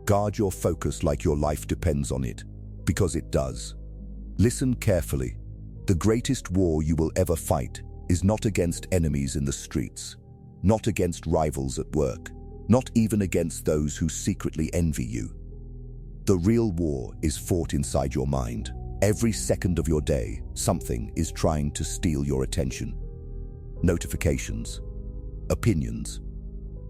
Guard your focus like your life depends on it, because it does. Listen carefully. The greatest war you will ever fight is not against enemies in the streets, not against rivals at work, not even against those who secretly envy you. The real war is fought inside your mind. Every second of your day, something is trying to steal your attention. Notifications, opinions,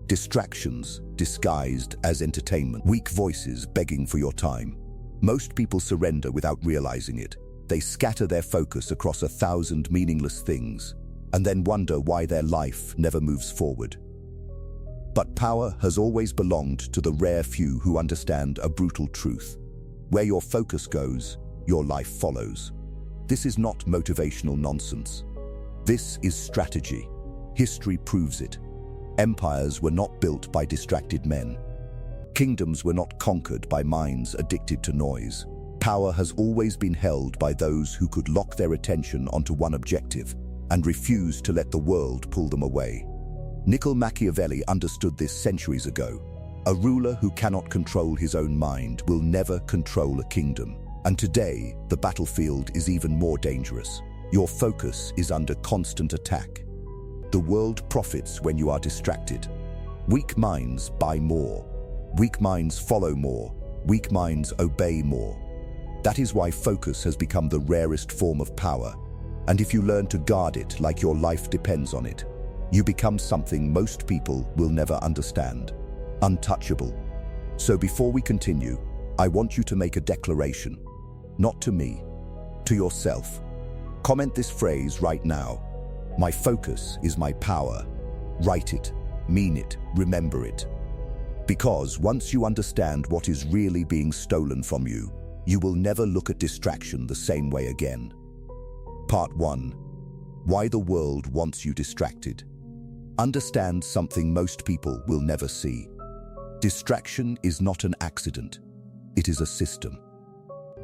distractions disguised as entertainment, weak voices begging for your time. Most people surrender without realizing it. They scatter their focus across 1,000 meaningless things and then wonder why their life never moves forward. But power has always belonged to the rare few who understand a brutal truth. Where your focus goes, your life follows. This is not motivational nonsense. This is strategy. History proves it. Empires were not built by distracted men. Kingdoms were not conquered by minds addicted to noise. Power has always been held by those who could lock their attention onto one objective and refuse to let the world pull them away. Niccolò Machiavelli understood this centuries ago. A ruler who cannot control his own mind will never control a kingdom. And today, the battlefield is even more dangerous. Your focus is under constant attack. The world profits when you are distracted. Weak minds buy more. Weak minds follow more. Weak minds obey more. That is why focus has become the rarest form of power. And if you learn to guard it like your life depends on it, you become something most people will never understand. Untouchable. So before we continue, I want you to make a declaration. Not to me, to yourself. Comment this phrase right now. My focus is my power. Write it, mean it, remember it. Because once you understand what is really being stolen from you, you will never look at distraction the same way again. Part 1. Why the world wants you distracted. Understand something most people will never see. Distraction is not an accident. It is a system.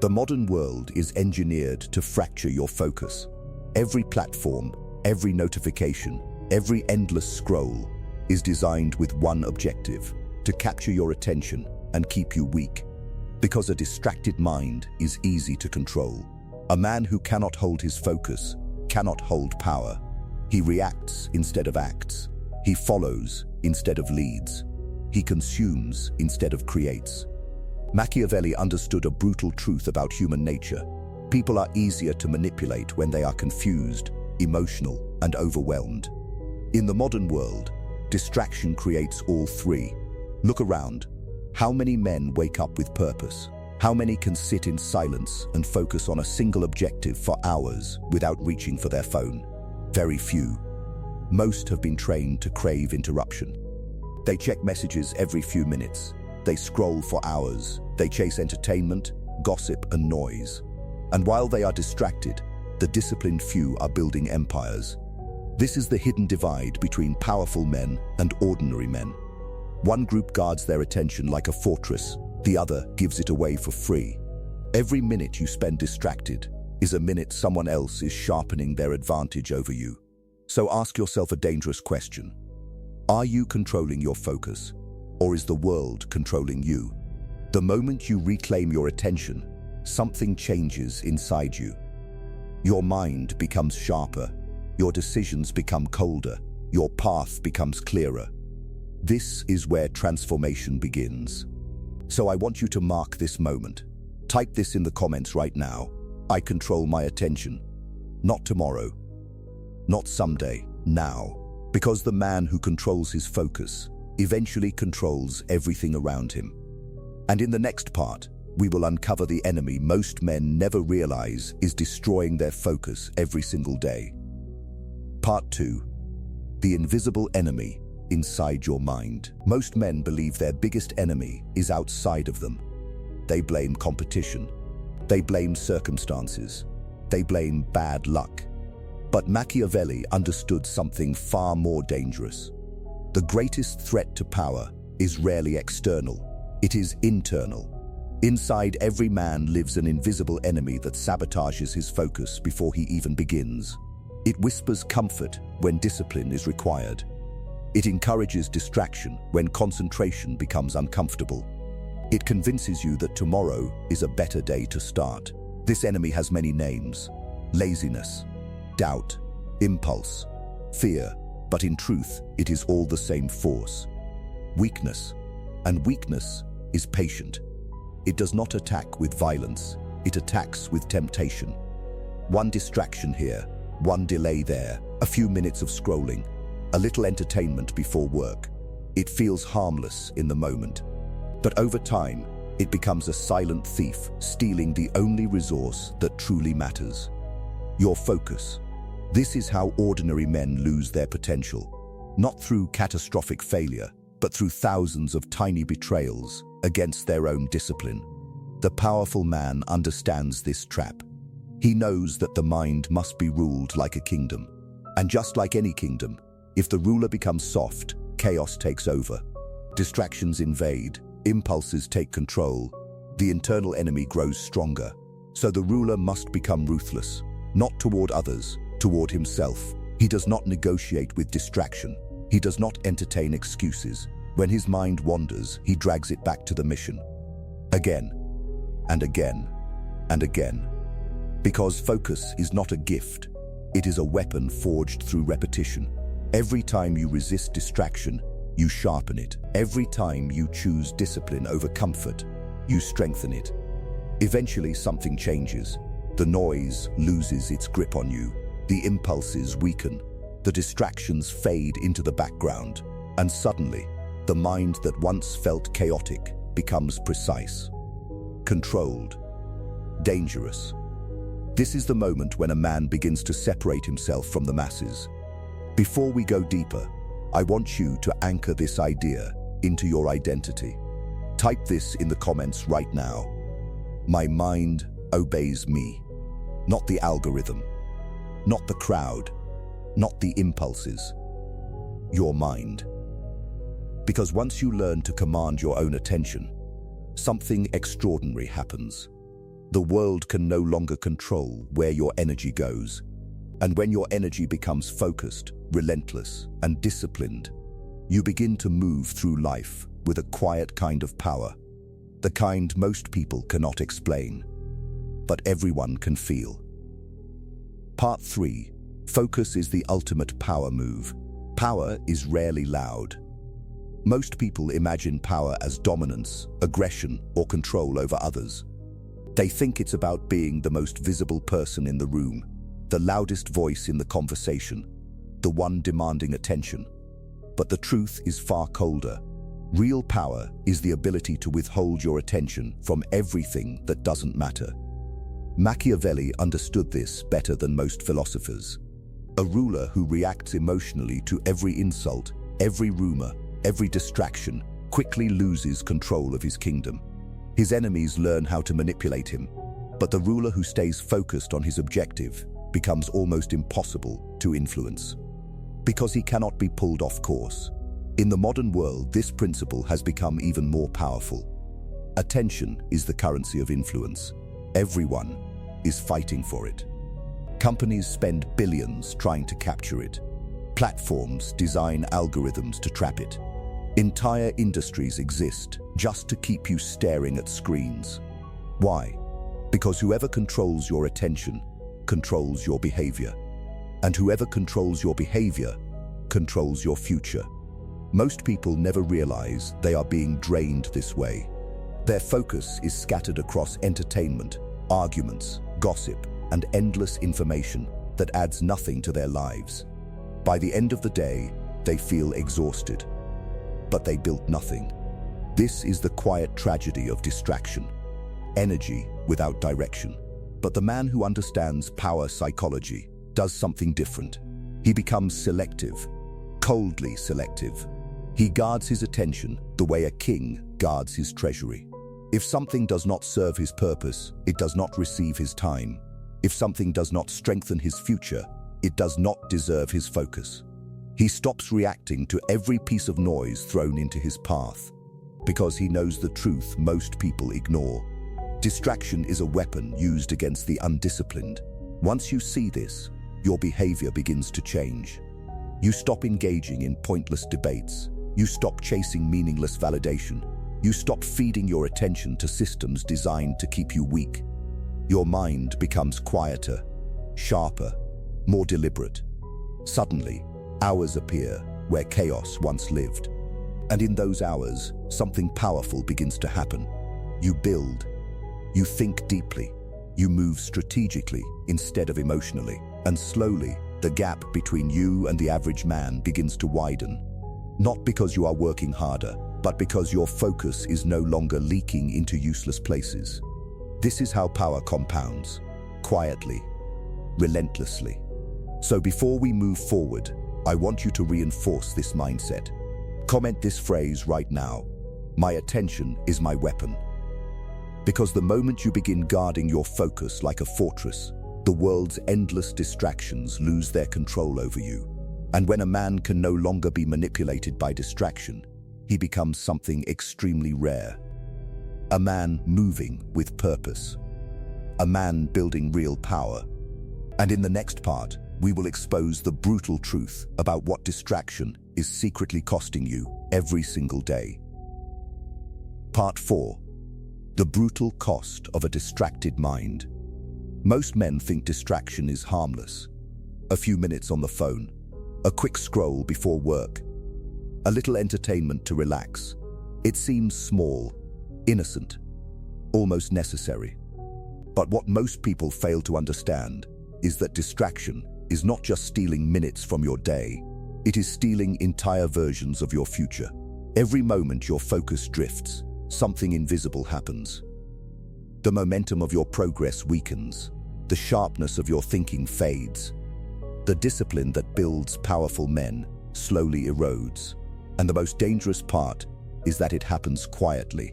The modern world is engineered to fracture your focus. Every platform, every notification, every endless scroll is designed with one objective: to capture your attention and keep you weak. Because a distracted mind is easy to control. A man who cannot hold his focus cannot hold power. He reacts instead of acts. He follows instead of leads. He consumes instead of creates. Machiavelli understood a brutal truth about human nature. People are easier to manipulate when they are confused, emotional, and overwhelmed. In the modern world, distraction creates all three. Look around. How many men wake up with purpose? How many can sit in silence and focus on a single objective for hours without reaching for their phone? Very few. Most have been trained to crave interruption. They check messages every few minutes. They scroll for hours. They chase entertainment, gossip, and noise. And while they are distracted, the disciplined few are building empires. This is the hidden divide between powerful men and ordinary men. One group guards their attention like a fortress. The other gives it away for free. Every minute you spend distracted is a minute someone else is sharpening their advantage over you. So ask yourself a dangerous question. Are you controlling your focus, or is the world controlling you? The moment you reclaim your attention, something changes inside you. Your mind becomes sharper, your decisions become colder, your path becomes clearer. This is where transformation begins. So I want you to mark this moment. Type this in the comments right now. I control my attention. Not tomorrow. Not someday. Now. Because the man who controls his focus eventually controls everything around him. And in the next part, we will uncover the enemy most men never realize is destroying their focus every single day. Part 2. The invisible enemy inside your mind. Most men believe their biggest enemy is outside of them. They blame competition. They blame circumstances. They blame bad luck. But Machiavelli understood something far more dangerous. The greatest threat to power is rarely external. It is internal. Inside every man lives an invisible enemy that sabotages his focus before he even begins. It whispers comfort when discipline is required. It encourages distraction when concentration becomes uncomfortable. It convinces you that tomorrow is a better day to start. This enemy has many names: laziness, doubt, impulse, fear, but in truth, it is all the same force. Weakness. And weakness is patient. It does not attack with violence, it attacks with temptation. One distraction here, one delay there, a few minutes of scrolling, a little entertainment before work. It feels harmless in the moment. But over time, it becomes a silent thief, stealing the only resource that truly matters: your focus. This is how ordinary men lose their potential, not through catastrophic failure, but through thousands of tiny betrayals against their own discipline. The powerful man understands this trap. He knows that the mind must be ruled like a kingdom. And just like any kingdom, if the ruler becomes soft, chaos takes over. Distractions invade, impulses take control, the internal enemy grows stronger. So the ruler must become ruthless, not toward others, toward himself. He does not negotiate with distraction. He does not entertain excuses. When his mind wanders, he drags it back to the mission. Again, and again, and again. Because focus is not a gift. It is a weapon forged through repetition. Every time you resist distraction, you sharpen it. Every time you choose discipline over comfort, you strengthen it. Eventually, something changes. The noise loses its grip on you. The impulses weaken. The distractions fade into the background. And suddenly, the mind that once felt chaotic becomes precise, controlled, dangerous. This is the moment when a man begins to separate himself from the masses. Before we go deeper, I want you to anchor this idea into your identity. Type this in the comments right now. My mind obeys me, not the algorithm, not the crowd, not the impulses. Your mind. Because once you learn to command your own attention, something extraordinary happens. The world can no longer control where your energy goes. And when your energy becomes focused, relentless, and disciplined, you begin to move through life with a quiet kind of power, the kind most people cannot explain, but everyone can feel. Part 3. Focus is the ultimate power move. Power is rarely loud. Most people imagine power as dominance, aggression, or control over others. They think it's about being the most visible person in the room, the loudest voice in the conversation, the one demanding attention. But the truth is far colder. Real power is the ability to withhold your attention from everything that doesn't matter. Machiavelli understood this better than most philosophers. A ruler who reacts emotionally to every insult, every rumor, every distraction, quickly loses control of his kingdom. His enemies learn how to manipulate him, but the ruler who stays focused on his objective becomes almost impossible to influence, because he cannot be pulled off course. In the modern world, this principle has become even more powerful. Attention is the currency of influence. Everyone is fighting for it. Companies spend billions trying to capture it. Platforms design algorithms to trap it. Entire industries exist just to keep you staring at screens. Why? Because whoever controls your attention controls your behavior. And whoever controls your behavior controls your future. Most people never realize they are being drained this way. Their focus is scattered across entertainment, arguments, gossip, and endless information that adds nothing to their lives. By the end of the day, they feel exhausted. But they built nothing. This is the quiet tragedy of distraction. Energy without direction. But the man who understands power psychology does something different. He becomes selective, coldly selective. He guards his attention the way a king guards his treasury. If something does not serve his purpose, it does not receive his time. If something does not strengthen his future, it does not deserve his focus. He stops reacting to every piece of noise thrown into his path, because he knows the truth most people ignore. Distraction is a weapon used against the undisciplined. Once you see this, your behavior begins to change. You stop engaging in pointless debates. You stop chasing meaningless validation. You stop feeding your attention to systems designed to keep you weak. Your mind becomes quieter, sharper, more deliberate. Suddenly, hours appear where chaos once lived. And in those hours, something powerful begins to happen. You build. You think deeply. You move strategically instead of emotionally. And slowly, the gap between you and the average man begins to widen. Not because you are working harder, but because your focus is no longer leaking into useless places. This is how power compounds, quietly, relentlessly. So before we move forward, I want you to reinforce this mindset. Comment this phrase right now: my attention is my weapon. Because the moment you begin guarding your focus like a fortress, the world's endless distractions lose their control over you. And when a man can no longer be manipulated by distraction, he becomes something extremely rare. A man moving with purpose. A man building real power. And in the next part, we will expose the brutal truth about what distraction is secretly costing you every single day. Part 4. The brutal cost of a distracted mind. Most men think distraction is harmless. A few minutes on the phone, a quick scroll before work, a little entertainment to relax. It seems small, innocent, almost necessary. But what most people fail to understand is that distraction is not just stealing minutes from your day, it is stealing entire versions of your future. Every moment your focus drifts, something invisible happens. The momentum of your progress weakens, the sharpness of your thinking fades, the discipline that builds powerful men slowly erodes. And the most dangerous part is that it happens quietly.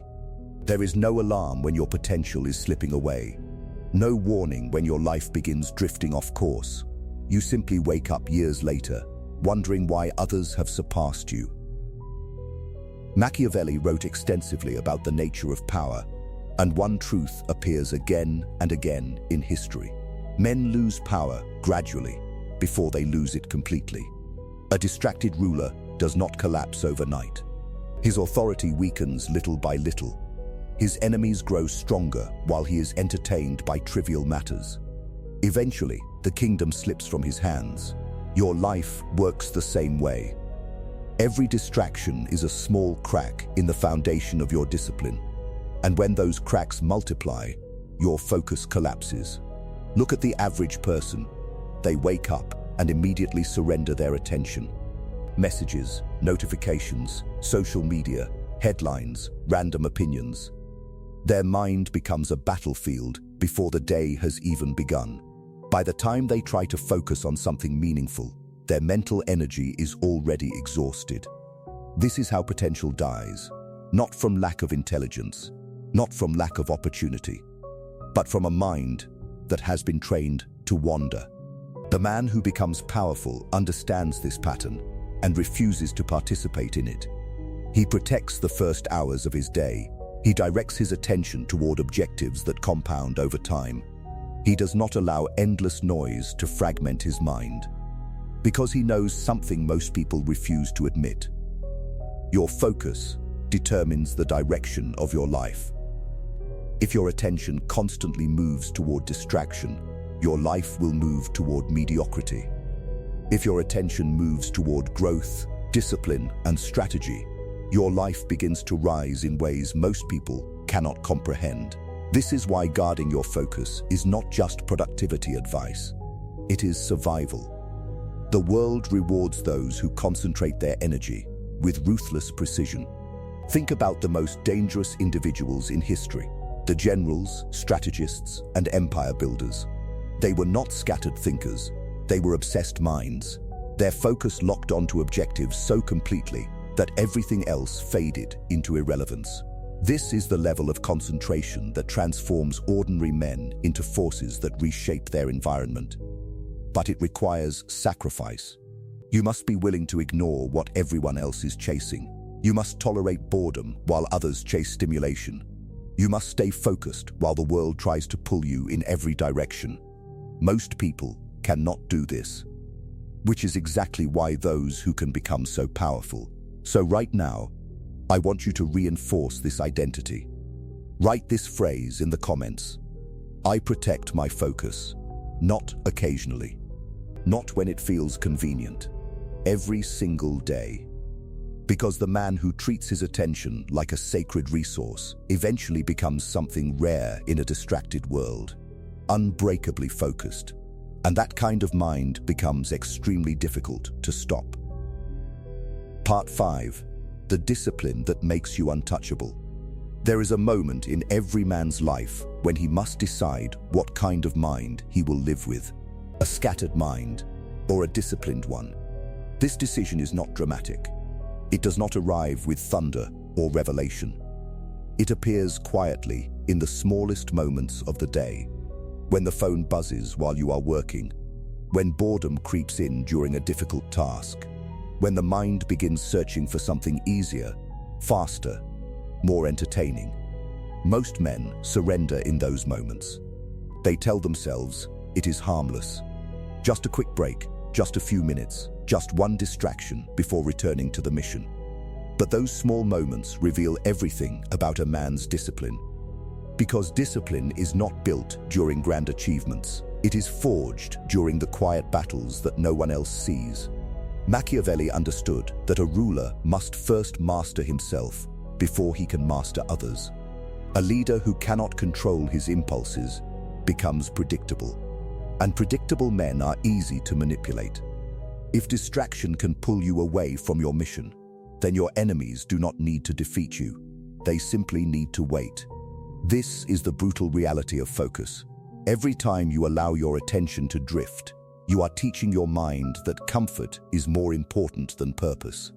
There is no alarm when your potential is slipping away, no warning when your life begins drifting off course. You simply wake up years later, wondering why others have surpassed you. Machiavelli wrote extensively about the nature of power, and one truth appears again and again in history. Men lose power gradually before they lose it completely. A distracted ruler does not collapse overnight. His authority weakens little by little. His enemies grow stronger while he is entertained by trivial matters. Eventually, the kingdom slips from his hands. Your life works the same way. Every distraction is a small crack in the foundation of your discipline. And when those cracks multiply, your focus collapses. Look at the average person. They wake up and immediately surrender their attention. Messages, notifications, social media, headlines, random opinions. Their mind becomes a battlefield before the day has even begun. By the time they try to focus on something meaningful, their mental energy is already exhausted. This is how potential dies, not from lack of intelligence, not from lack of opportunity, but from a mind that has been trained to wander. The man who becomes powerful understands this pattern and refuses to participate in it. He protects the first hours of his day. He directs his attention toward objectives that compound over time. He does not allow endless noise to fragment his mind, because he knows something most people refuse to admit. Your focus determines the direction of your life. If your attention constantly moves toward distraction, your life will move toward mediocrity. If your attention moves toward growth, discipline, and strategy, your life begins to rise in ways most people cannot comprehend. This is why guarding your focus is not just productivity advice. It is survival. The world rewards those who concentrate their energy with ruthless precision. Think about the most dangerous individuals in history: the generals, strategists, and empire builders. They were not scattered thinkers. They were obsessed minds. Their focus locked onto objectives so completely that everything else faded into irrelevance. This is the level of concentration that transforms ordinary men into forces that reshape their environment. But it requires sacrifice. You must be willing to ignore what everyone else is chasing. You must tolerate boredom while others chase stimulation. You must stay focused while the world tries to pull you in every direction. Most people cannot do this, which is exactly why those who can become so powerful. So right now, I want you to reinforce this identity. Write this phrase in the comments. I protect my focus, not occasionally, not when it feels convenient, every single day. Because the man who treats his attention like a sacred resource eventually becomes something rare in a distracted world, unbreakably focused. And that kind of mind becomes extremely difficult to stop. Part 5. The discipline that makes you untouchable. There is a moment in every man's life when he must decide what kind of mind he will live with, a scattered mind or a disciplined one. This decision is not dramatic. It does not arrive with thunder or revelation. It appears quietly in the smallest moments of the day, when the phone buzzes while you are working, when boredom creeps in during a difficult task, when the mind begins searching for something easier, faster, more entertaining. Most men surrender in those moments. They tell themselves it is harmless. Just a quick break, just a few minutes, just one distraction before returning to the mission. But those small moments reveal everything about a man's discipline. Because discipline is not built during grand achievements. It is forged during the quiet battles that no one else sees. Machiavelli understood that a ruler must first master himself before he can master others. A leader who cannot control his impulses becomes predictable. And predictable men are easy to manipulate. If distraction can pull you away from your mission, then your enemies do not need to defeat you. They simply need to wait. This is the brutal reality of focus. Every time you allow your attention to drift, you are teaching your mind that comfort is more important than purpose.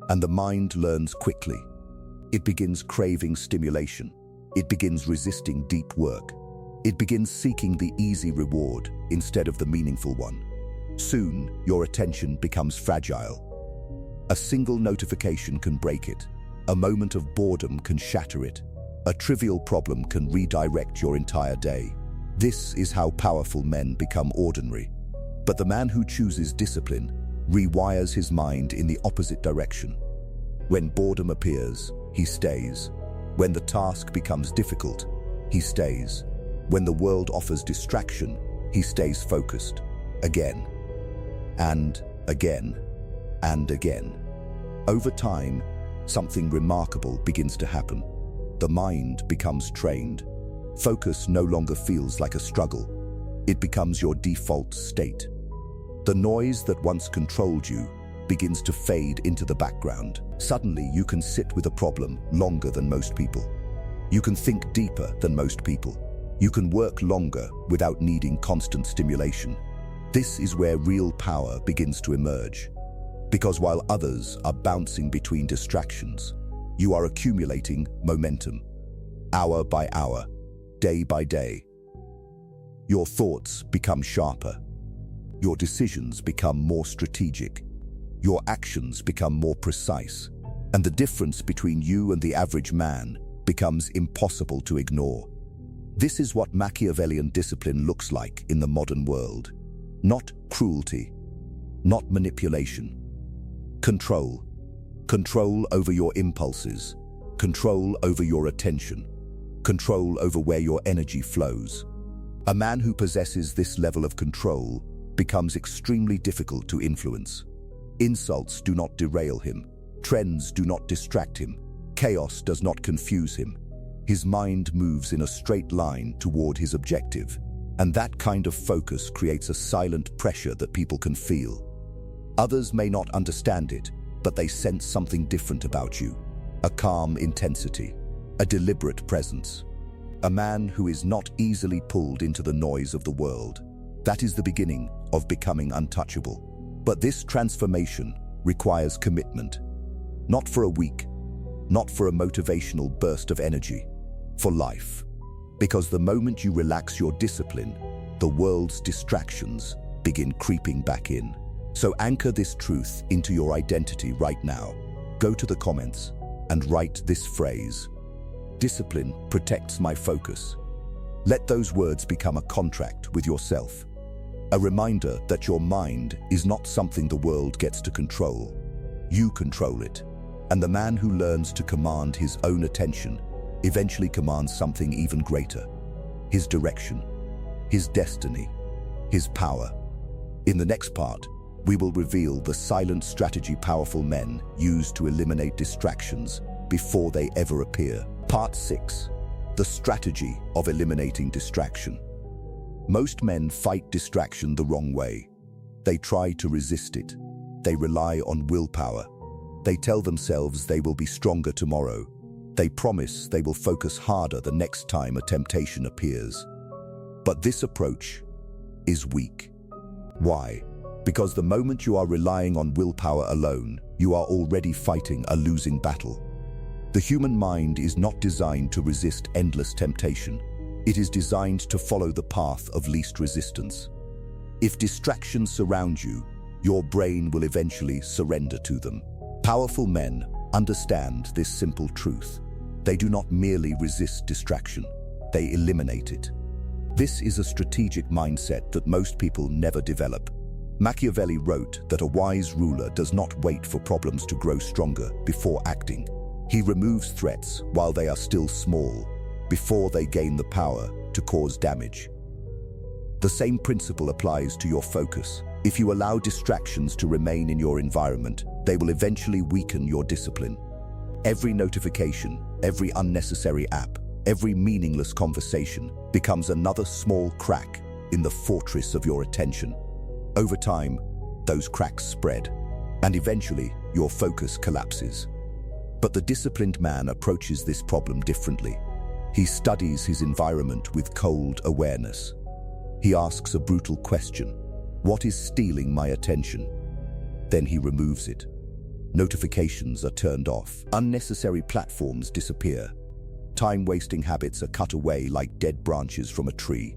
And the mind learns quickly. It begins craving stimulation. It begins resisting deep work. It begins seeking the easy reward instead of the meaningful one. Soon, your attention becomes fragile. A single notification can break it. A moment of boredom can shatter it. A trivial problem can redirect your entire day. This is how powerful men become ordinary. But the man who chooses discipline rewires his mind in the opposite direction. When boredom appears, he stays. When the task becomes difficult, he stays. When the world offers distraction, he stays focused. Again, and again, and again. Over time, something remarkable begins to happen. The mind becomes trained. Focus no longer feels like a struggle. It becomes your default state. The noise that once controlled you begins to fade into the background. Suddenly, you can sit with a problem longer than most people. You can think deeper than most people. You can work longer without needing constant stimulation. This is where real power begins to emerge. Because while others are bouncing between distractions, you are accumulating momentum. Hour by hour, day by day. Your thoughts become sharper. Your decisions become more strategic. Your actions become more precise. And the difference between you and the average man becomes impossible to ignore. This is what Machiavellian discipline looks like in the modern world. Not cruelty, not manipulation. Control. Control over your impulses. Control over your attention. Control over where your energy flows. A man who possesses this level of control becomes extremely difficult to influence. Insults do not derail him. Trends do not distract him. Chaos does not confuse him. His mind moves in a straight line toward his objective. And that kind of focus creates a silent pressure that people can feel. Others may not understand it, but they sense something different about you. A calm intensity, a deliberate presence. A man who is not easily pulled into the noise of the world. That is the beginning of becoming untouchable. But this transformation requires commitment. Not for a week, not for a motivational burst of energy, for life. Because the moment you relax your discipline, the world's distractions begin creeping back in. So anchor this truth into your identity right now. Go to the comments and write this phrase. Discipline protects my focus. Let those words become a contract with yourself. A reminder that your mind is not something the world gets to control. You control it. And the man who learns to command his own attention eventually commands something even greater: his direction, his destiny, his power. In the next part, we will reveal the silent strategy powerful men use to eliminate distractions before they ever appear. Part 6. The strategy of eliminating distraction. Most men fight distraction the wrong way. They try to resist it. They rely on willpower. They tell themselves they will be stronger tomorrow. They promise they will focus harder the next time a temptation appears. But this approach is weak. Why? Because the moment you are relying on willpower alone, you are already fighting a losing battle. The human mind is not designed to resist endless temptation. It is designed to follow the path of least resistance. If distractions surround you, your brain will eventually surrender to them. Powerful men understand this simple truth. They do not merely resist distraction, they eliminate it. This is a strategic mindset that most people never develop. Machiavelli wrote that a wise ruler does not wait for problems to grow stronger before acting. He removes threats while they are still small, before they gain the power to cause damage. The same principle applies to your focus. If you allow distractions to remain in your environment, they will eventually weaken your discipline. Every notification, every unnecessary app, every meaningless conversation becomes another small crack in the fortress of your attention. Over time, those cracks spread, and eventually your focus collapses. But the disciplined man approaches this problem differently. He studies his environment with cold awareness. He asks a brutal question: what is stealing my attention? Then he removes it. Notifications are turned off. Unnecessary platforms disappear. Time-wasting habits are cut away like dead branches from a tree.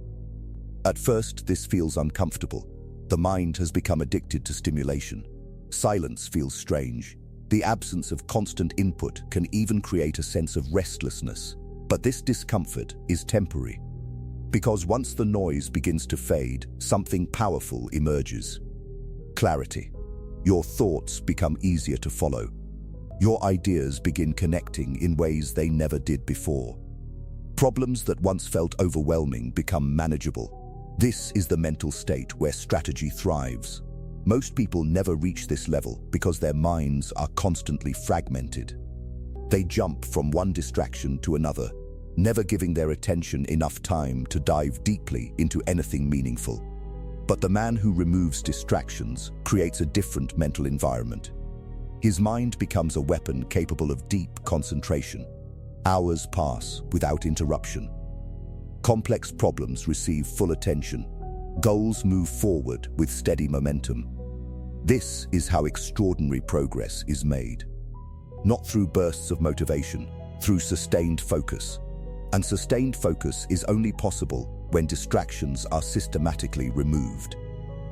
At first, this feels uncomfortable. The mind has become addicted to stimulation. Silence feels strange. The absence of constant input can even create a sense of restlessness. But this discomfort is temporary. Because once the noise begins to fade, something powerful emerges. Clarity. Your thoughts become easier to follow. Your ideas begin connecting in ways they never did before. Problems that once felt overwhelming become manageable. This is the mental state where strategy thrives. Most people never reach this level because their minds are constantly fragmented. They jump from one distraction to another, never giving their attention enough time to dive deeply into anything meaningful. But the man who removes distractions creates a different mental environment. His mind becomes a weapon capable of deep concentration. Hours pass without interruption. Complex problems receive full attention. Goals move forward with steady momentum. This is how extraordinary progress is made. Not through bursts of motivation, through sustained focus. And sustained focus is only possible when distractions are systematically removed.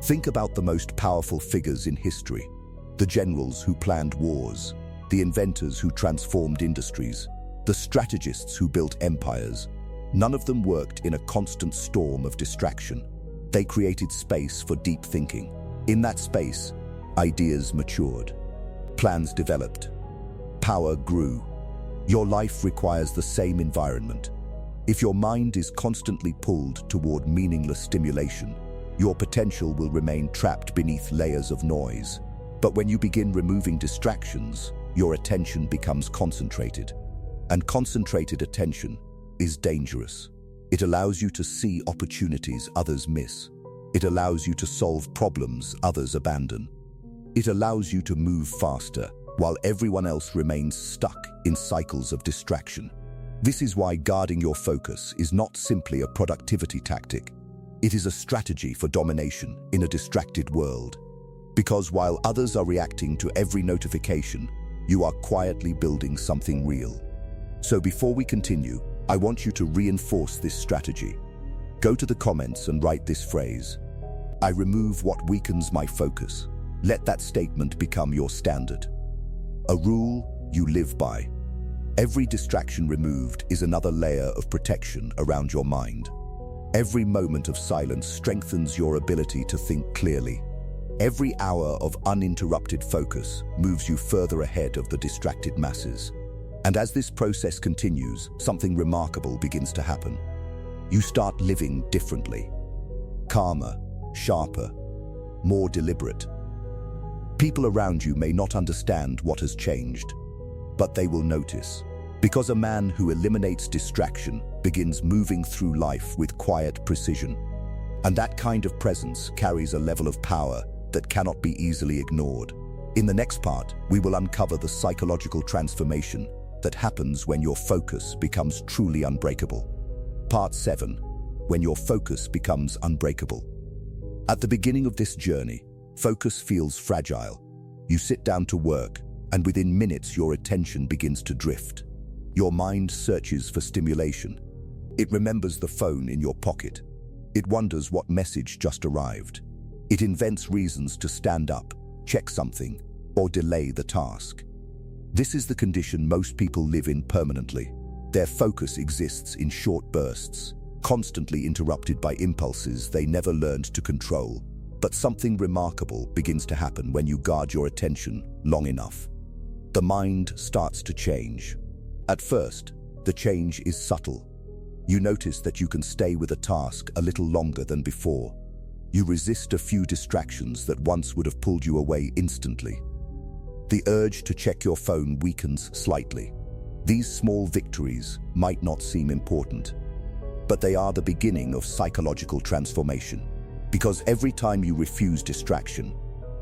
Think about the most powerful figures in history: the generals who planned wars, the inventors who transformed industries, the strategists who built empires. None of them worked in a constant storm of distraction. They created space for deep thinking. In that space, ideas matured, plans developed, power grew. Your life requires the same environment. If your mind is constantly pulled toward meaningless stimulation, your potential will remain trapped beneath layers of noise. But when you begin removing distractions, your attention becomes concentrated. And concentrated attention is dangerous. It allows you to see opportunities others miss. It allows you to solve problems others abandon. It allows you to move faster while everyone else remains stuck in cycles of distraction. This is why guarding your focus is not simply a productivity tactic. It is a strategy for domination in a distracted world. Because while others are reacting to every notification, you are quietly building something real. So before we continue, I want you to reinforce this strategy. Go to the comments and write this phrase: I remove what weakens my focus. Let that statement become your standard. A rule you live by. Every distraction removed is another layer of protection around your mind. Every moment of silence strengthens your ability to think clearly. Every hour of uninterrupted focus moves you further ahead of the distracted masses. And as this process continues, something remarkable begins to happen. You start living differently. Calmer, sharper, more deliberate. People around you may not understand what has changed, but they will notice. Because a man who eliminates distraction begins moving through life with quiet precision. And that kind of presence carries a level of power that cannot be easily ignored. In the next part, we will uncover the psychological transformation that happens when your focus becomes truly unbreakable. Part 7. When your focus becomes unbreakable. At the beginning of this journey, focus feels fragile. You sit down to work, and within minutes your attention begins to drift. Your mind searches for stimulation. It remembers the phone in your pocket. It wonders what message just arrived. It invents reasons to stand up, check something, or delay the task. This is the condition most people live in permanently. Their focus exists in short bursts, constantly interrupted by impulses they never learned to control. But something remarkable begins to happen when you guard your attention long enough. The mind starts to change. At first, the change is subtle. You notice that you can stay with a task a little longer than before. You resist a few distractions that once would have pulled you away instantly. The urge to check your phone weakens slightly. These small victories might not seem important, but they are the beginning of psychological transformation. Because every time you refuse distraction,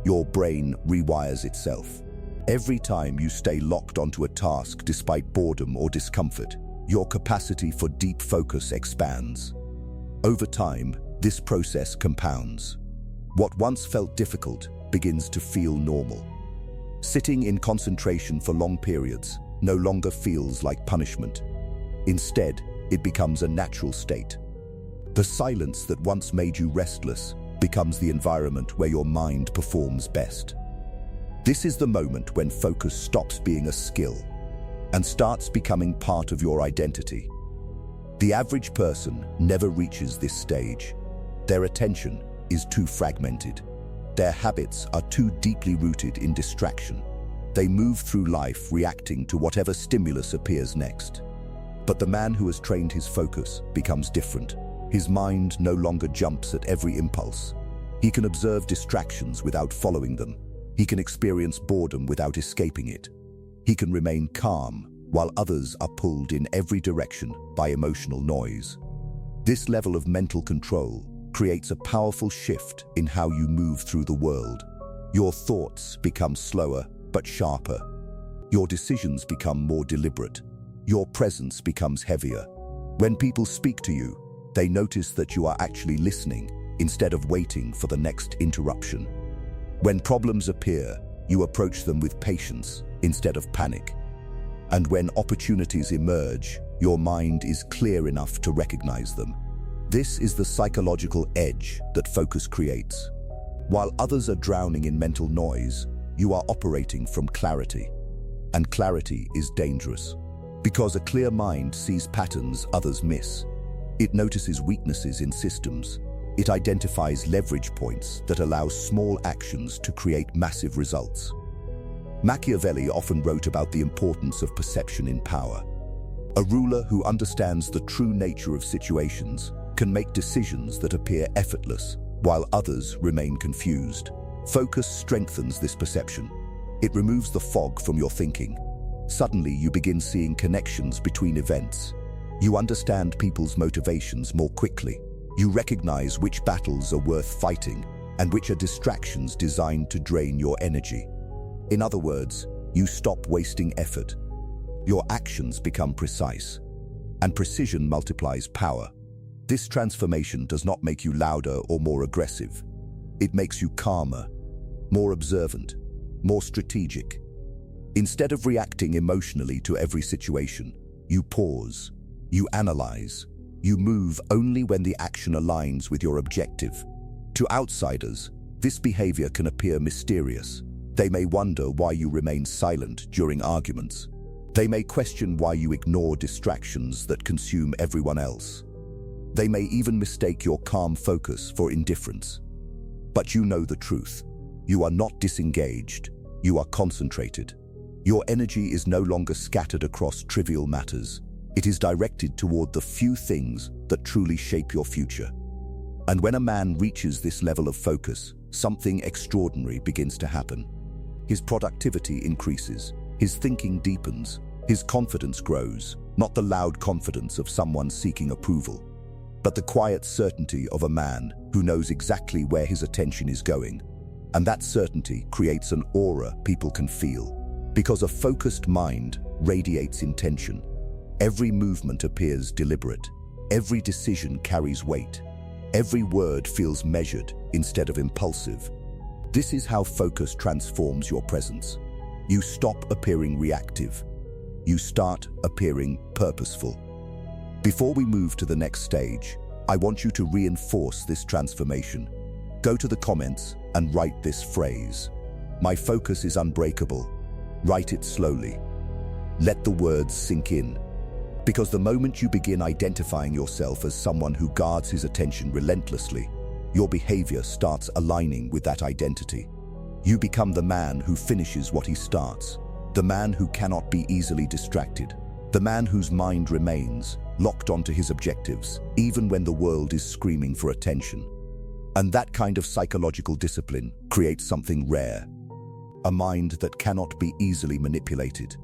your brain rewires itself. Every time you stay locked onto a task despite boredom or discomfort, your capacity for deep focus expands. Over time, this process compounds. What once felt difficult begins to feel normal. Sitting in concentration for long periods no longer feels like punishment. Instead, it becomes a natural state. The silence that once made you restless becomes the environment where your mind performs best. This is the moment when focus stops being a skill and starts becoming part of your identity. The average person never reaches this stage. Their attention is too fragmented. Their habits are too deeply rooted in distraction. They move through life reacting to whatever stimulus appears next. But the man who has trained his focus becomes different. His mind no longer jumps at every impulse. He can observe distractions without following them. He can experience boredom without escaping it. He can remain calm while others are pulled in every direction by emotional noise. This level of mental control creates a powerful shift in how you move through the world. Your thoughts become slower but sharper. Your decisions become more deliberate. Your presence becomes heavier. When people speak to you, they notice that you are actually listening instead of waiting for the next interruption. When problems appear, you approach them with patience instead of panic. And when opportunities emerge, your mind is clear enough to recognize them. This is the psychological edge that focus creates. While others are drowning in mental noise, you are operating from clarity. And clarity is dangerous, because a clear mind sees patterns others miss. It notices weaknesses in systems. It identifies leverage points that allow small actions to create massive results. Machiavelli often wrote about the importance of perception in power. A ruler who understands the true nature of situations can make decisions that appear effortless, while others remain confused. Focus strengthens this perception. It removes the fog from your thinking. Suddenly, you begin seeing connections between events. You understand people's motivations more quickly. You recognize which battles are worth fighting and which are distractions designed to drain your energy. In other words, you stop wasting effort. Your actions become precise, and precision multiplies power. This transformation does not make you louder or more aggressive. It makes you calmer, more observant, more strategic. Instead of reacting emotionally to every situation, you pause, you analyze, you move only when the action aligns with your objective. To outsiders, this behavior can appear mysterious. They may wonder why you remain silent during arguments. They may question why you ignore distractions that consume everyone else. They may even mistake your calm focus for indifference. But you know the truth. You are not disengaged, you are concentrated. Your energy is no longer scattered across trivial matters. It is directed toward the few things that truly shape your future. And when a man reaches this level of focus, something extraordinary begins to happen. His productivity increases, his thinking deepens, his confidence grows, not the loud confidence of someone seeking approval, but the quiet certainty of a man who knows exactly where his attention is going. And that certainty creates an aura people can feel, because a focused mind radiates intention. Every movement appears deliberate, every decision carries weight, every word feels measured instead of impulsive. This is how focus transforms your presence. You stop appearing reactive. You start appearing purposeful. Before we move to the next stage, I want you to reinforce this transformation. Go to the comments and write this phrase. My focus is unbreakable. Write it slowly. Let the words sink in. Because the moment you begin identifying yourself as someone who guards his attention relentlessly, your behavior starts aligning with that identity. You become the man who finishes what he starts, the man who cannot be easily distracted, the man whose mind remains locked onto his objectives, even when the world is screaming for attention. And that kind of psychological discipline creates something rare, a mind that cannot be easily manipulated.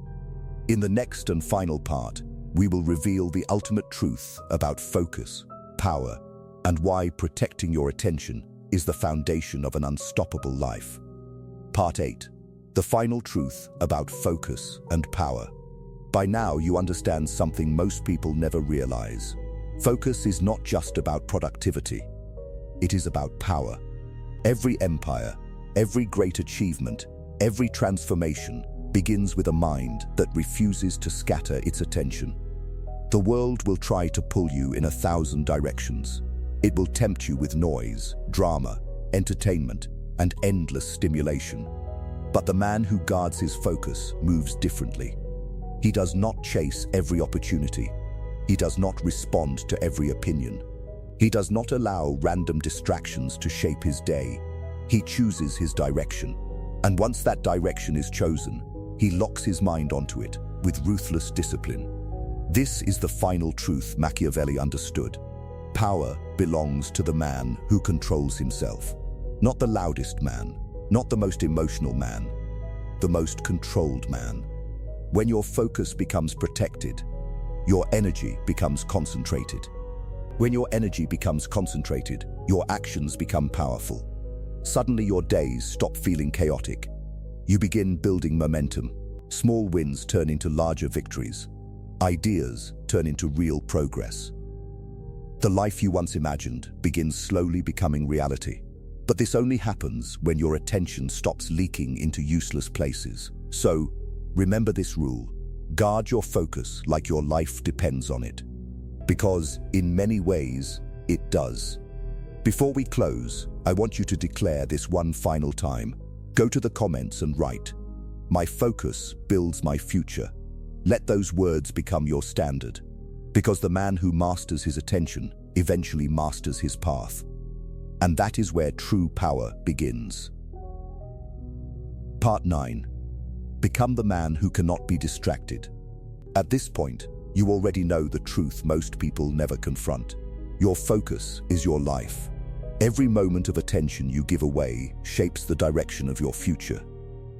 In the next and final part, we will reveal the ultimate truth about focus, power, and why protecting your attention is the foundation of an unstoppable life. Part 8. The final truth about focus and power. By now, you understand something most people never realize. Focus is not just about productivity. It is about power. Every empire, every great achievement, every transformation begins with a mind that refuses to scatter its attention. The world will try to pull you in 1,000 directions. It will tempt you with noise, drama, entertainment, and endless stimulation. But the man who guards his focus moves differently. He does not chase every opportunity. He does not respond to every opinion. He does not allow random distractions to shape his day. He chooses his direction. And once that direction is chosen, he locks his mind onto it with ruthless discipline. This is the final truth Machiavelli understood. Power belongs to the man who controls himself. Not the loudest man, not the most emotional man, the most controlled man. When your focus becomes protected, your energy becomes concentrated. When your energy becomes concentrated, your actions become powerful. Suddenly your days stop feeling chaotic. You begin building momentum. Small wins turn into larger victories. Ideas turn into real progress. The life you once imagined begins slowly becoming reality. But this only happens when your attention stops leaking into useless places. So, remember this rule. Guard your focus like your life depends on it. Because, in many ways, it does. Before we close, I want you to declare this one final time. Go to the comments and write, "My focus builds my future." Let those words become your standard. Because the man who masters his attention eventually masters his path. And that is where true power begins. Part 9. Become the man who cannot be distracted. At this point, you already know the truth most people never confront. Your focus is your life. Every moment of attention you give away shapes the direction of your future.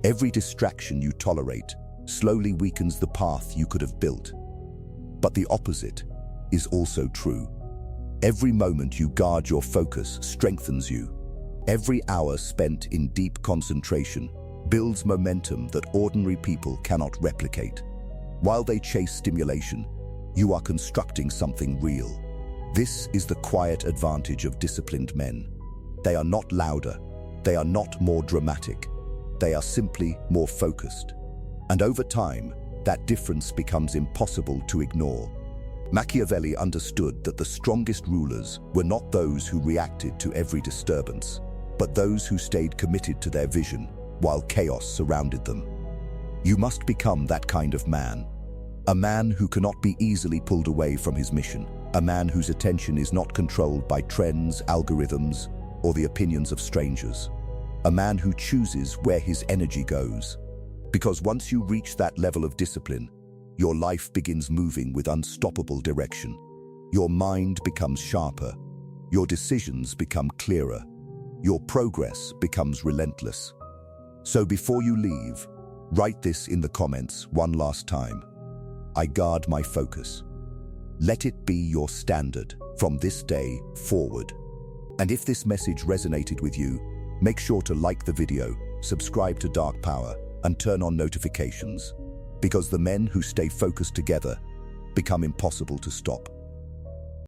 Every distraction you tolerate slowly weakens the path you could have built. But the opposite is also true. Every moment you guard your focus strengthens you. Every hour spent in deep concentration builds momentum that ordinary people cannot replicate. While they chase stimulation, you are constructing something real. This is the quiet advantage of disciplined men. They are not louder. They are not more dramatic. They are simply more focused. And over time, that difference becomes impossible to ignore. Machiavelli understood that the strongest rulers were not those who reacted to every disturbance, but those who stayed committed to their vision while chaos surrounded them. You must become that kind of man. A man who cannot be easily pulled away from his mission. A man whose attention is not controlled by trends, algorithms, or the opinions of strangers. a man who chooses where his energy goes. Because once you reach that level of discipline, your life begins moving with unstoppable direction. Your mind becomes sharper. Your decisions become clearer. Your progress becomes relentless. So before you leave, write this in the comments one last time. I guard my focus. Let it be your standard from this day forward. And if this message resonated with you, make sure to like the video, subscribe to Dark Power, and turn on notifications, because the men who stay focused together become impossible to stop.